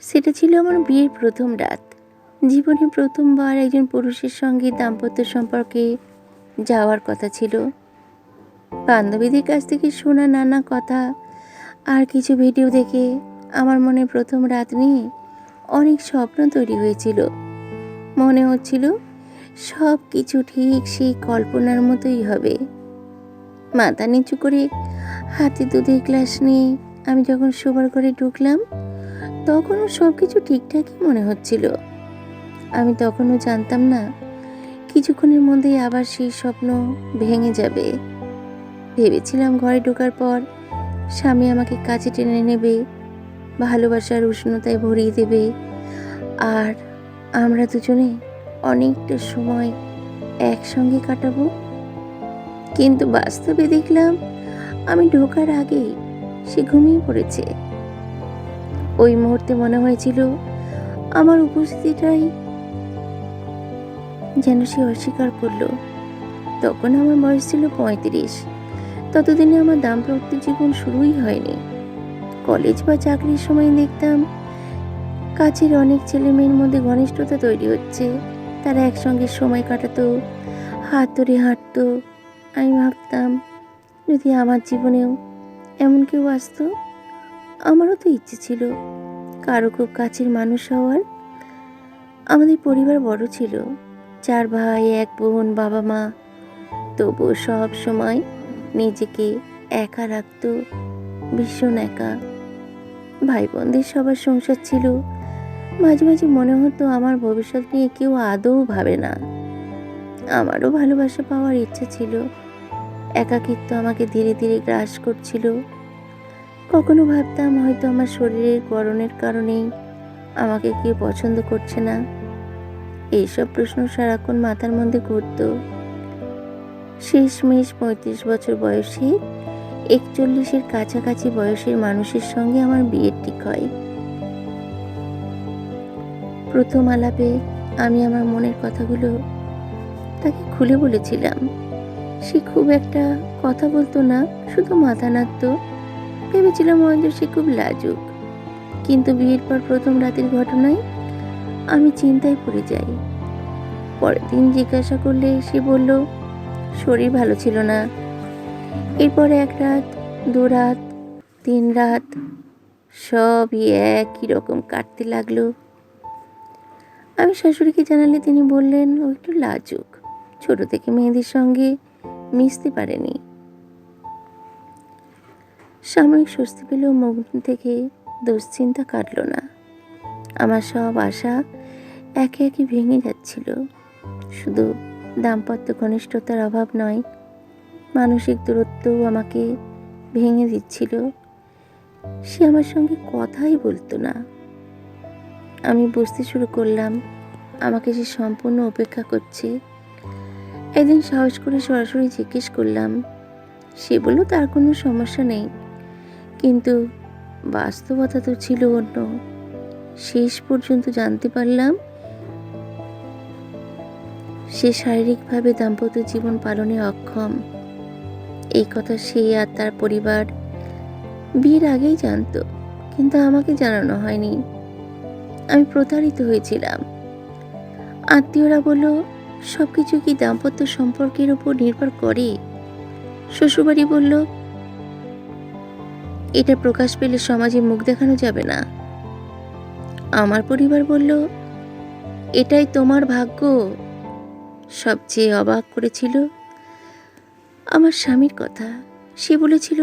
সেটা ছিল আমার বিয়ের প্রথম রাত। জীবনে প্রথমবার একজন পুরুষের সঙ্গে দাম্পত্য সম্পর্কে যাওয়ার কথা ছিল। বান্ধবীদের কাছ থেকে শোনা নানা কথা আর কিছু ভিডিও দেখে আমার মনে প্রথম রাত নিয়ে অনেক স্বপ্ন তৈরি হয়েছিল। মনে হচ্ছিল সব কিছু ঠিক সেই কল্পনার মতোই হবে। মাথা নিচু করে হাতে দুধের গ্লাস নিয়ে আমি যখন শোবার ঘরে ঢুকলাম, তখনও সব কিছু ঠিকঠাকই মনে হচ্ছিল। আমি তখনও জানতাম না কিছুক্ষণের মধ্যেই আবার সেই স্বপ্ন ভেঙে যাবে। ভেবেছিলাম ঘরে ঢোকার পর স্বামী আমাকে কাছে টেনে নেবে, ভালোবাসার উষ্ণতায় ভরিয়ে দেবে, আর আমরা দুজনে অনেকটা সময় একসঙ্গে কাটাবো। কিন্তু বাস্তবে দেখলাম আমি ঢোকার আগেই সে ঘুমিয়ে পড়েছে। ওই মুহূর্তে মনে হয়েছিল আমার উপস্থিতিটাই যেন সে অস্বীকার করলো। তখন আমার বয়স ছিল 35। ততদিনে আমার দাম্পত্য জীবন শুরুই হয়নি। কলেজ বা চাকরির সময় দেখতাম কাছের অনেক ছেলে মেয়ের মধ্যে ঘনিষ্ঠতা তৈরি হচ্ছে, তারা একসঙ্গে সময় কাটাতো, হাত ধরে হাঁটতো। আমি ভাবতাম যদি আমার জীবনেও এমন কেউ আসতো। আমারও তো ইচ্ছে ছিল কারো খুব কাছের মানুষ হওয়ার। আমাদের পরিবার বড় ছিল, 4 ভাই, 1 বোন, বাবা মা। তবুও সব সময় নিজেকে একা রাখতো, ভীষণ একা। ভাই বোনদের সবার সংসার ছিল। মাঝে মাঝে মনে হতো আমার ভবিষ্যৎ নিয়ে কেউ আদৌ ভাবে না। আমারও ভালোবাসা পাওয়ার ইচ্ছা ছিল। একাকিত্ব আমাকে ধীরে ধীরে গ্রাস করছিল। কখনো ভাবতাম হয়তো আমার শরীরের গড়নের কারণেই আমাকে কেউ পছন্দ করছে না। এইসব প্রশ্ন সারাক্ষণ মাথার মধ্যে ঘুরত। শেষমেশ 35 বছর বয়সে 41-এর কাছাকাছি বয়সের মানুষের সঙ্গে আমার বিয়ের ঠিক হয়। প্রথম আলাপে আমি আমার মনের কথাগুলো তাকে খুলে বলেছিলাম। সে খুব একটা কথা বলতো না, শুধু মাথা নাড়ত। ভেবেছিলাম হয়তো সে খুব লাজুক। কিন্তু বিয়ের পর প্রথম রাতের ঘটনায় আমি চিন্তায় পড়ে যাই। পরের দিন জিজ্ঞাসা করলে সে বলল শরীর ভালো ছিল না। এরপর 1 রাত, 2 রাত, 3 রাত সবই একই রকম কাটতে লাগলো। আমি শাশুড়িকে জানালে তিনি বললেন ও একটু লাজুক, ছোট থেকে মেয়েদের সঙ্গে মিশতে পারেনি। সাময়িক স্বস্তি পেলেও মন থেকে দুশ্চিন্তা কাটল না। আমার সব আশা একে একে ভেঙে যাচ্ছিল। শুধু দাম্পত্য ঘনিষ্ঠতার অভাব নয়, মানসিক দূরত্বও আমাকে ভেঙে দিচ্ছিল। সে আমার সঙ্গে কথাই বলতো না। আমি বুঝতে শুরু করলাম আমাকে সে সম্পূর্ণ উপেক্ষা করছে। একদিন সাহস করে সরাসরি জিজ্ঞেস করলাম। সে বলল তার কোনো সমস্যা নেই, কিন্তু বাস্তবতা তো ছিল অন্য। শেষ পর্যন্ত জানতে পারলাম সে শারীরিকভাবে দাম্পত্য জীবন পালনে অক্ষম। এই কথা সে আর তার পরিবার বিয়ের আগেই জানতো, কিন্তু আমাকে জানানো হয়নি। আমি প্রতারিত হয়েছিলাম। আত্মীয়রা বলল সবকিছু কি দাম্পত্য সম্পর্কের উপর নির্ভর করে? শ্বশুরবাড়ি বলল এটা প্রকাশ পেলে সমাজে মুখ দেখানো যাবে না। আমার পরিবার বলল এটাই তোমার ভাগ্য। সবচেয়ে অবাক করেছিল আমার স্বামীর কথা। সে বলেছিল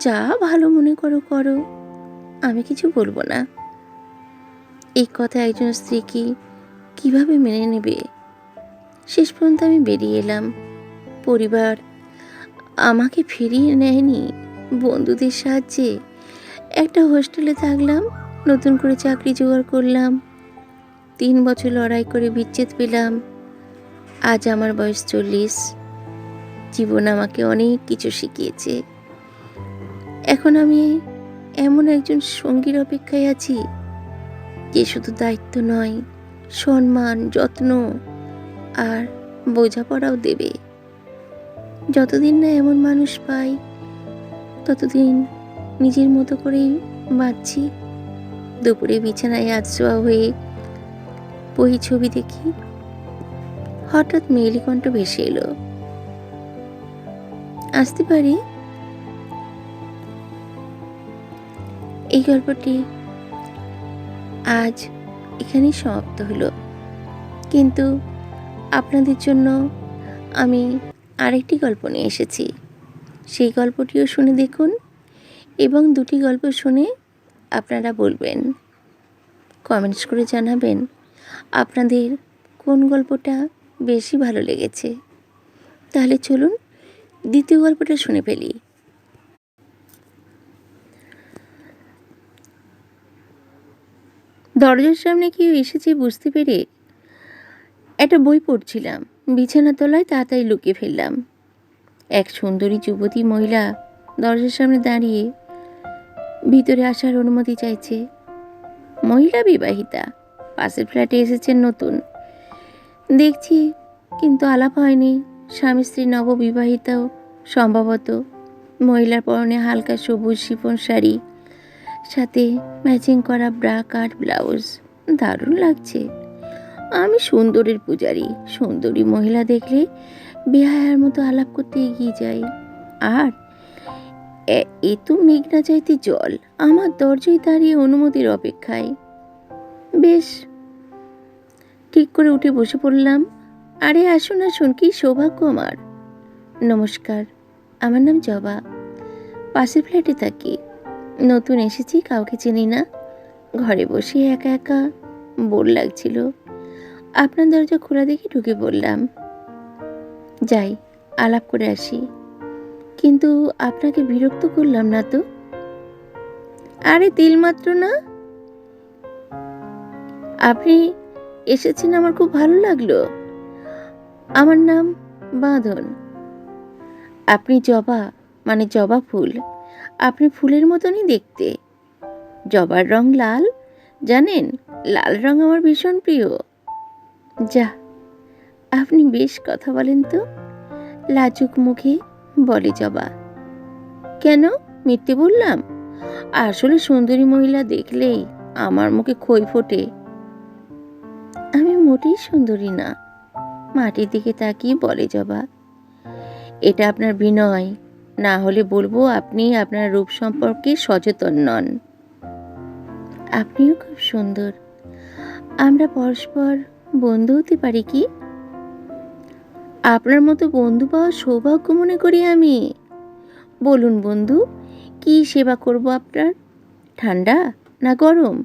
যা ভালো মনে করো করো, আমি কিছু বলবো না। এই কথা একজন স্ত্রী কি কিভাবে মেনে নেবে? শেষ পর্যন্ত আমি বেরিয়ে এলাম। পরিবার আমাকে ফিরিয়ে নেয়নি। বন্ধুদের সাহায্যে একটা হোস্টেলে থাকলাম, নতুন করে চাকরি জোগাড় করলাম। 3 বছর লড়াই করে বিচ্ছেদ পেলাম। আজ আমার বয়স 40। জীবন আমাকে অনেক কিছু শিখিয়েছে। এখন আমি এমন একজন সঙ্গীর অপেক্ষায় আছি যে শুধু দায়িত্ব নয়, সম্মান, যত্ন আর বোঝাপড়াও দেবে। যতদিন না এমন মানুষ পাই, ততদিন নিজের মতো করেই বাঁচছি। দুপুরে বিছানায় আধশোয়া হয়ে বই ছবি দেখি। হঠাৎ মেয়েলি কণ্ঠ ভেসে এলো, আসতে পারি? এই গল্পটি আজ এখানেই সমাপ্ত হলো, কিন্তু আপনাদের জন্য আমি আরেকটি গল্প নিয়ে এসেছি। সেই গল্পটিও শুনে দেখুন এবং দুটি গল্প শুনে আপনারা বলবেন, কমেন্টস করে জানাবেন আপনাদের কোন গল্পটা বেশি ভালো লেগেছে। তাহলে চলুন দ্বিতীয় গল্পটা শুনে ফেলি। দরজার সামনে কেউ এসেছে বুঝতে পেরে একটা বই পড়ছিলাম, বিছানা তলায় তাড়াতাড়ি লুকিয়ে ফেললাম। এক সুন্দরী যুবতী মহিলা দরজার সামনে দাঁড়িয়ে ভিতরে আসার অনুমতি চাইছে। মহিলা বিবাহিতা, পাশের ফ্ল্যাটে এসেছেন নতুন দেখছি, কিন্তু আলাপ হয়নি। স্বামী স্ত্রী নববিবাহিতাও সম্ভবত। মহিলার পরনে হালকা সবুজ শিফন শাড়ি, সাথে ম্যাচিং করা ব্রা কাট ব্লাউজ, দারুণ লাগছে। আমি সুন্দরের পূজারি, সুন্দরী মহিলা দেখলে বেহায়ার মতো আলাপ করতে এগিয়ে যাই। আর এ তো মেঘনা চাইতে জল, আমার দরজায় দাঁড়িয়ে অনুমতির অপেক্ষায়। বেশ, ঠিক করে উঠে বসে পড়লাম। আরে আসুন আসুন, কি সৌভাগ্য আমার। নমস্কার, আমার নাম জবা, পাশের ফ্ল্যাটে থাকি। নতুন এসেছি, কাউকে চিনি না। ঘরে বসে একা একা বোর লাগছিল। আপনার দরজা খোলা দেখে ঢুকে পড়লাম। যাই, আলাপ করে আসি। কিন্তু আপনাকে বিরক্ত করলাম না তো? আরে তিলমাত্র না। আপনি এসেছেন, আমার খুব ভালো লাগলো। আমার নাম বাঁধন। আপনি জবা, মানে জবা ফুল। আপনি ফুলের মতনই দেখতে। জবার রং লাল, জানেন, লাল রং আমার ভীষণ প্রিয়। যা, আপনি বেশ কথা বলেন তো, লাজুক মুখে বলে জবা। কেন মিথ্যে বললাম? আসলে সুন্দরী মহিলা দেখলেই আমার মুখে খই ফোটে। আমি মোটেই সুন্দরী না, মাটির দিকে তাকিয়ে বলে জবা। এটা আপনার বিনয়, না হলে বলবো আপনি আপনার রূপ সম্পর্কে সচেতন নন। আপনিও খুব সুন্দর, আমরা পরস্পর বন্ধু হতে পারি কি? আপনার মতো বন্ধু পাওয়া সৌভাগ্য মনে করি আমি। বলুন বন্ধু, কি সেবা করব আপনার? ঠান্ডা না গরম?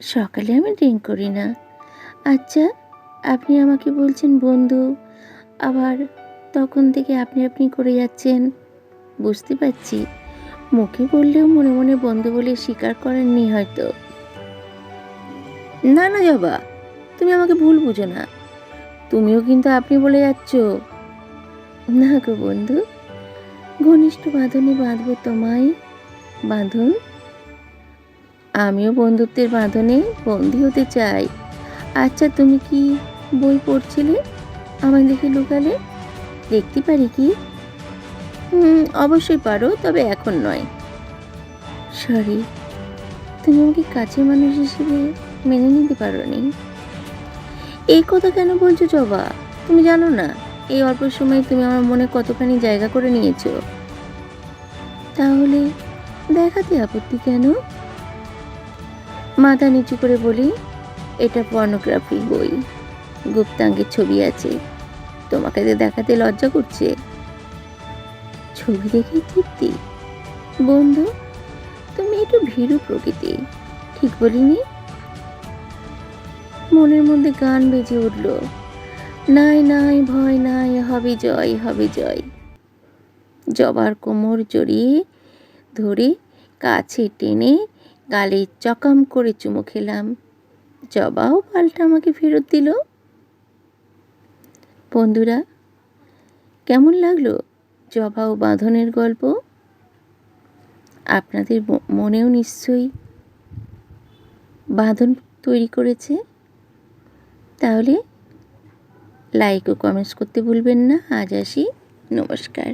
সকালে আমি ড্রিঙ্ক করি না। আচ্ছা, আপনি আমাকে বলছেন বন্ধু, আবার তখন থেকে আপনি আপনি করে যাচ্ছেন। বুঝতে পারছি, মুখে বললেও মনে মনে বন্ধু বলে স্বীকার করেননি হয়তো। না না জবা, তুমি আমাকে ভুল বুঝো না। তুমিও কিন্তু আপনি বলে যাচ্ছ। না গো বন্ধু, ঘনিষ্ঠ বাঁধনে বাঁধবো তোমায়। বাঁধন, আমিও বন্ধুত্বের বাঁধনে বন্দী হতে চাই। আচ্ছা, তুমি কি বই পড়ছিলে? আমায় দেখে লুকালে, দেখতে পারি কি? অবশ্যই পারো, তবে এখন নয়। সরি, তুমি আমাকে কাছের মানুষ হিসেবে মেনে নিতে পারোনি। এই কথা কেন বলছো জবা? তুমি জানো না এই অল্প সময়ে তুমি আমার মনে কতখানি জায়গা করে নিয়েছো। তাহলে দেখাতে আপত্তি কেন? মাথা নিচু করে বলি, এটা পর্নোগ্রাফি বই, গুপ্তাঙ্গের ছবি আছে। তোমাকে দেখাতে লজ্জা করছে? ছবি দেখে তৃপ্তি? বন্ধু, তুমি একটু ভীরু প্রকৃতি, ঠিক বলিনি? মনের মধ্যে গান বেজে উঠল, নাই নাই ভয় নাই, হবে জয়, হবে জয়। জবার কোমর জড়িয়ে ধরে কাছে টেনে গালে চকাম করে চুমু খেলাম। জবাও পাল্টা আমাকে ফেরত দিল। বন্ধুরা, কেমন লাগলো জবা ও বাঁধনের গল্প? আপনাদের মনেও নিশ্চয়ই বাঁধন তৈরি করেছে। তাহলে লাইক ও কমেন্টস করতে ভুলবেন না। আজ আসি, নমস্কার।